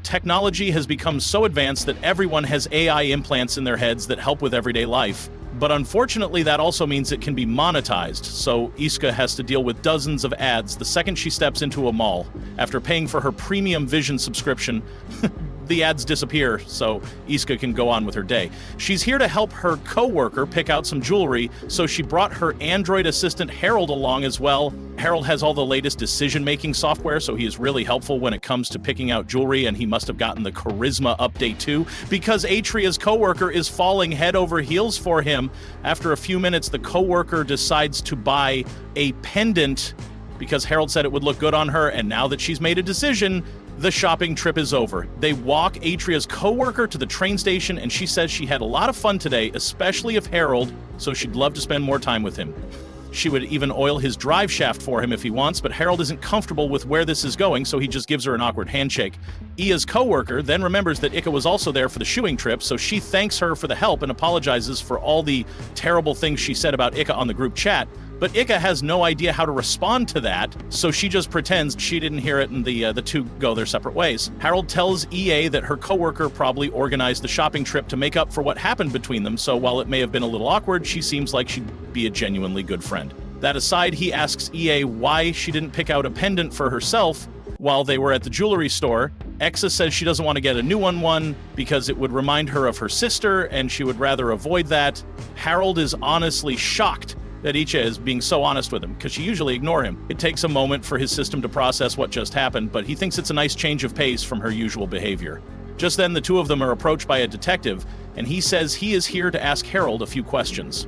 technology has become so advanced that everyone has AI implants in their heads that help with everyday life. But unfortunately, that also means it can be monetized, so Ishika has to deal with dozens of ads the second she steps into a mall. After paying for her premium vision subscription, the ads disappear, so Ishika can go on with her day. She's here to help her co-worker pick out some jewelry, so she brought her android assistant Harold along as well. Harold has all the latest decision-making software, so he is really helpful when it comes to picking out jewelry, and he must have gotten the charisma update too, because Atria's co-worker is falling head over heels for him. After a few minutes, the co-worker decides to buy a pendant because Harold said it would look good on her, and now that she's made a decision, the shopping trip is over. They walk Atria's co-worker to the train station, and she says she had a lot of fun today, especially of Harold, so she'd love to spend more time with him. She would even oil his drive shaft for him if he wants, but Harold isn't comfortable with where this is going, so he just gives her an awkward handshake. Ia's co-worker then remembers that Ika was also there for the shoeing trip, so she thanks her for the help and apologizes for all the terrible things she said about Ika on the group chat. But Ika has no idea how to respond to that, so she just pretends she didn't hear it, and the two go their separate ways. Harold tells EA that her coworker probably organized the shopping trip to make up for what happened between them, so while it may have been a little awkward, she seems like she'd be a genuinely good friend. That aside, he asks EA why she didn't pick out a pendant for herself while they were at the jewelry store. Exa says she doesn't want to get a new one because it would remind her of her sister, and she would rather avoid that. Harold is honestly shocked that Icha is being so honest with him, because she usually ignore him. It takes a moment for his system to process what just happened, but he thinks it's a nice change of pace from her usual behavior. Just then, the two of them are approached by a detective, and he says he is here to ask Harold a few questions.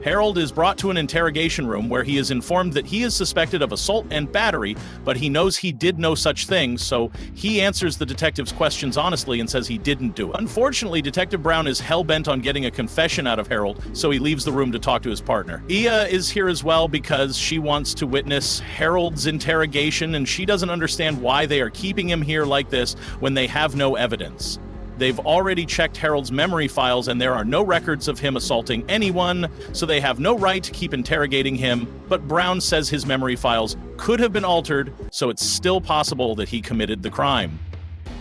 Harold is brought to an interrogation room where he is informed that he is suspected of assault and battery, but he knows he did no such thing, so he answers the detective's questions honestly and says he didn't do it. Unfortunately, Detective Brown is hell-bent on getting a confession out of Harold, so he leaves the room to talk to his partner. Ia is here as well because she wants to witness Harold's interrogation, and she doesn't understand why they are keeping him here like this when they have no evidence. They've already checked Harold's memory files, and there are no records of him assaulting anyone, so they have no right to keep interrogating him, but Brown says his memory files could have been altered, so it's still possible that he committed the crime.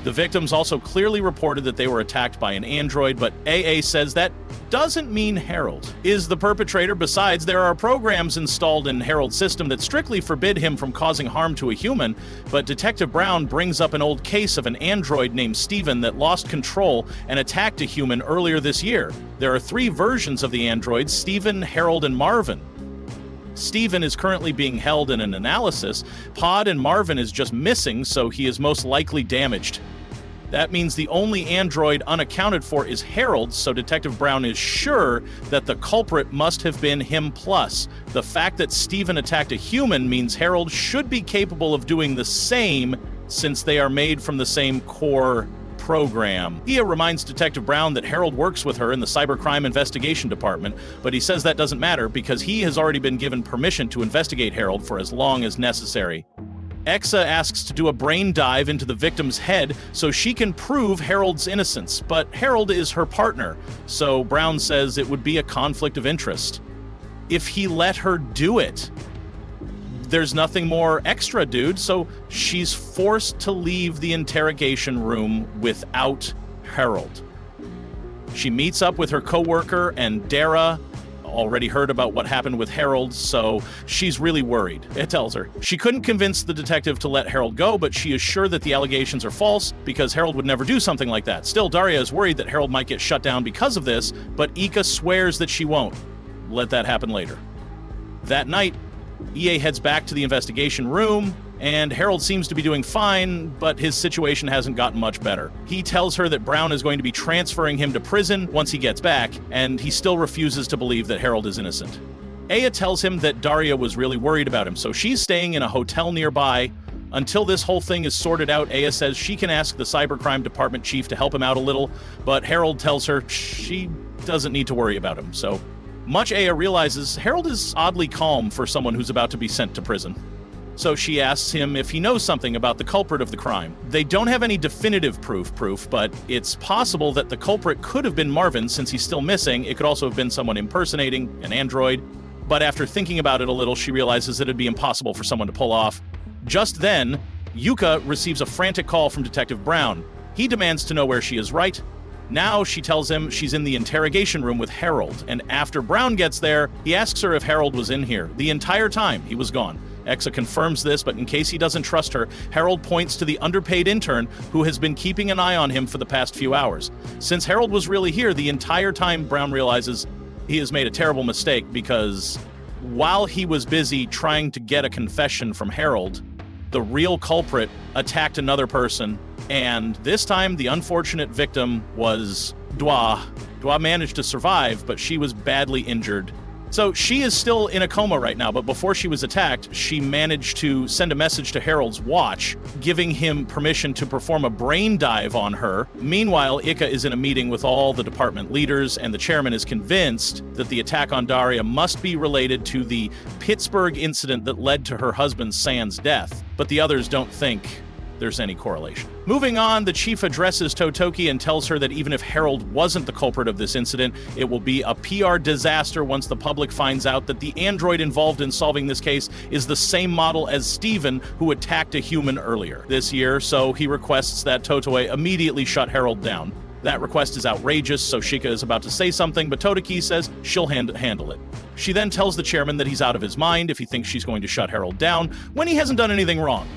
The victims also clearly reported that they were attacked by an android, but AA says that doesn't mean Harold is the perpetrator. Besides, there are programs installed in Harold's system that strictly forbid him from causing harm to a human, but Detective Brown brings up an old case of an android named Steven that lost control and attacked a human earlier this year. There are 3 versions of the androids: Steven, Harold, and Marvin. Steven is currently being held in an analysis. Pod and Marvin is just missing, so he is most likely damaged. That means the only android unaccounted for is Harold, so Detective Brown is sure that the culprit must have been him. Plus, the fact that Steven attacked a human means Harold should be capable of doing the same, since they are made from the same core program. Ia reminds Detective Brown that Harold works with her in the Cybercrime Investigation Department, but he says that doesn't matter because he has already been given permission to investigate Harold for as long as necessary. Exa asks to do a brain dive into the victim's head so she can prove Harold's innocence, but Harold is her partner, so Brown says it would be a conflict of interest if he let her do it. There's nothing more extra, dude, so she's forced to leave the interrogation room without Harold. She meets up with her coworker, and Dara already heard about what happened with Harold, so she's really worried. It tells her she couldn't convince the detective to let Harold go, but she is sure that the allegations are false because Harold would never do something like that. Still, Daria is worried that Harold might get shut down because of this, but Ika swears that she won't. Let that happen later. That night, EA heads back to the investigation room, and Harold seems to be doing fine, but his situation hasn't gotten much better. He tells her that Brown is going to be transferring him to prison once he gets back, and he still refuses to believe that Harold is innocent. Aya tells him that Daria was really worried about him, so she's staying in a hotel nearby. Until this whole thing is sorted out, Aya says she can ask the cybercrime department chief to help him out a little, but Harold tells her she doesn't need to worry about him, so much Aya realizes Harold is oddly calm for someone who's about to be sent to prison. So she asks him if he knows something about the culprit of the crime. They don't have any definitive proof, but it's possible that the culprit could have been Marvin since he's still missing. It could also have been someone impersonating an android. But after thinking about it a little, she realizes that it'd be impossible for someone to pull off. Just then, Yuka receives a frantic call from Detective Brown. He demands to know where she is right. Now she tells him she's in the interrogation room with Harold, and after Brown gets there, he asks her if Harold was in here. The entire time, he was gone. Exa confirms this, but in case he doesn't trust her, Harold points to the underpaid intern who has been keeping an eye on him for the past few hours. Since Harold was really here the entire time, Brown realizes he has made a terrible mistake because while he was busy trying to get a confession from Harold, the real culprit attacked another person, and this time the unfortunate victim was Dwa. Dwa managed to survive, but she was badly injured. So she is still in a coma right now, but before she was attacked, she managed to send a message to Harold's watch, giving him permission to perform a brain dive on her. Meanwhile, Ika is in a meeting with all the department leaders, and the chairman is convinced that the attack on Daria must be related to the Pittsburgh incident that led to her husband San's death, but the others don't think there's any correlation. Moving on, the chief addresses Totoki and tells her that even if Harold wasn't the culprit of this incident, it will be a PR disaster once the public finds out that the android involved in solving this case is the same model as Steven, who attacked a human earlier this year, so he requests that Totoe immediately shut Harold down. That request is outrageous, so Shika is about to say something, but Totoki says she'll handle it. She then tells the chairman that he's out of his mind if he thinks she's going to shut Harold down when he hasn't done anything wrong.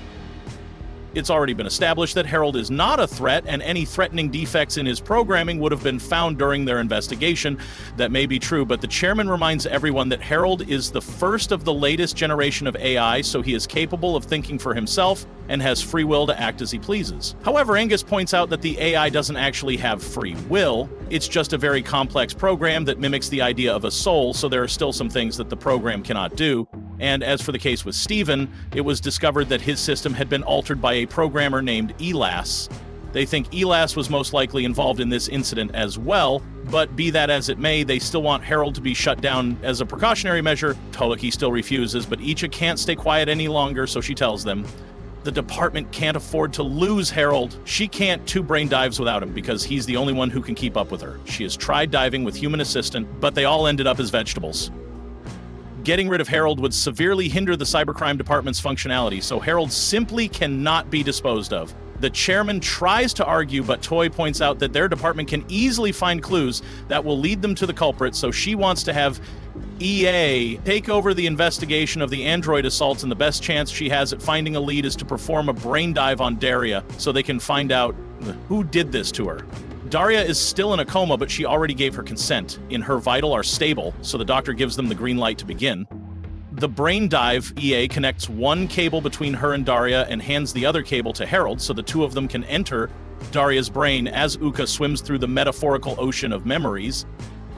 It's already been established that Harold is not a threat, and any threatening defects in his programming would have been found during their investigation. That may be true, but the chairman reminds everyone that Harold is the first of the latest generation of AI, so he is capable of thinking for himself and has free will to act as he pleases. However, Angus points out that the AI doesn't actually have free will. It's just a very complex program that mimics the idea of a soul, so there are still some things that the program cannot do. And as for the case with Steven, it was discovered that his system had been altered by a programmer named Elas. They think Elas was most likely involved in this incident as well, but be that as it may, they still want Harold to be shut down as a precautionary measure. Totoki still refuses, but Icha can't stay quiet any longer, so she tells them the department can't afford to lose Harold. She can't 2 brain dives without him because he's the only one who can keep up with her. She has tried diving with human assistant, but they all ended up as vegetables. Getting rid of Harold would severely hinder the cybercrime department's functionality, so Harold simply cannot be disposed of. The chairman tries to argue, but Toy points out that their department can easily find clues that will lead them to the culprit, so she wants to have EA take over the investigation of the android assaults, and the best chance she has at finding a lead is to perform a brain dive on Daria so they can find out who did this to her. Daria is still in a coma, but she already gave her consent. Her vital are stable, so the doctor gives them the green light to begin. The brain dive EA connects one cable between her and Daria and hands the other cable to Harold so the two of them can enter Daria's brain as Uka swims through the metaphorical ocean of memories.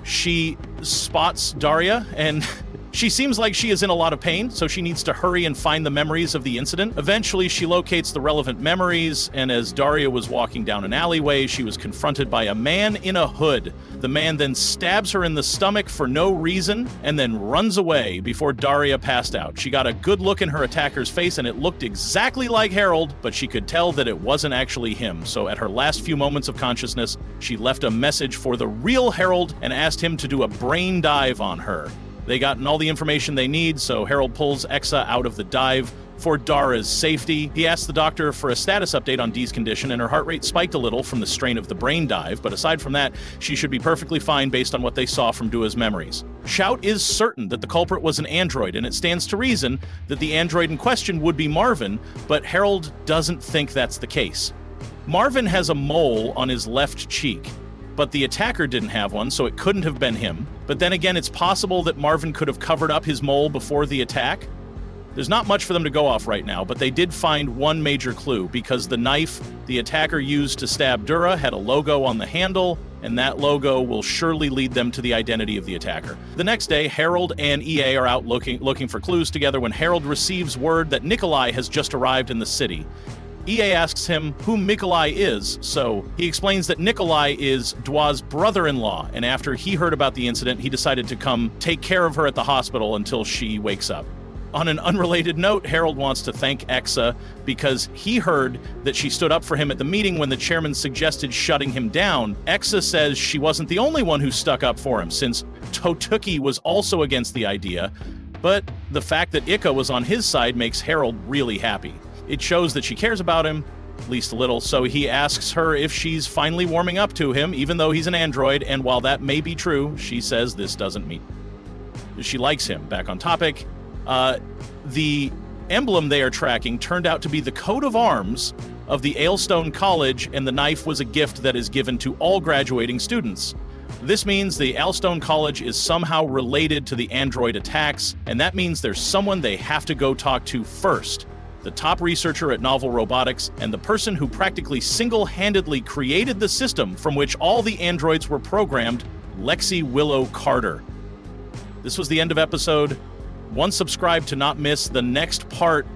She spots Daria and she seems like she is in a lot of pain, so she needs to hurry and find the memories of the incident. Eventually, she locates the relevant memories, and as Daria was walking down an alleyway, she was confronted by a man in a hood. The man then stabs her in the stomach for no reason, and then runs away before Daria passed out. She got a good look in her attacker's face, and it looked exactly like Harold, but she could tell that it wasn't actually him. So at her last few moments of consciousness, she left a message for the real Harold and asked him to do a brain dive on her. They gotten all the information they need, so Harold pulls Exa out of the dive for Dara's safety. He asks the doctor for a status update on Dee's condition, and her heart rate spiked a little from the strain of the brain dive, but aside from that, she should be perfectly fine based on what they saw from Dua's memories. Shout is certain that the culprit was an android, and it stands to reason that the android in question would be Marvin, but Harold doesn't think that's the case. Marvin has a mole on his left cheek, but the attacker didn't have one, so it couldn't have been him. But then again, it's possible that Marvin could have covered up his mole before the attack. There's not much for them to go off right now, but they did find one major clue, because the knife the attacker used to stab Dura had a logo on the handle, and that logo will surely lead them to the identity of the attacker. The next day, Harold and EA are out looking for clues together when Harold receives word that Nikolai has just arrived in the city. EA asks him who Nikolai is, so he explains that Nikolai is Dwa's brother-in-law, and after he heard about the incident, he decided to come take care of her at the hospital until she wakes up. On an unrelated note, Harold wants to thank Exa because he heard that she stood up for him at the meeting when the chairman suggested shutting him down. Exa says she wasn't the only one who stuck up for him, since Totoki was also against the idea, but the fact that Ika was on his side makes Harold really happy. It shows that she cares about him, at least a little, so he asks her if she's finally warming up to him, even though he's an android, and while that may be true, she says this doesn't mean she likes him. Back on topic, the emblem they are tracking turned out to be the coat of arms of the Aylstone College, and the knife was a gift that is given to all graduating students. This means the Aylstone College is somehow related to the android attacks, and that means there's someone they have to go talk to first. The top researcher at Novel Robotics and the person who practically single-handedly created the system from which all the androids were programmed, Lexi Willow Carter. This was the end of episode 1. Subscribe to not miss the next part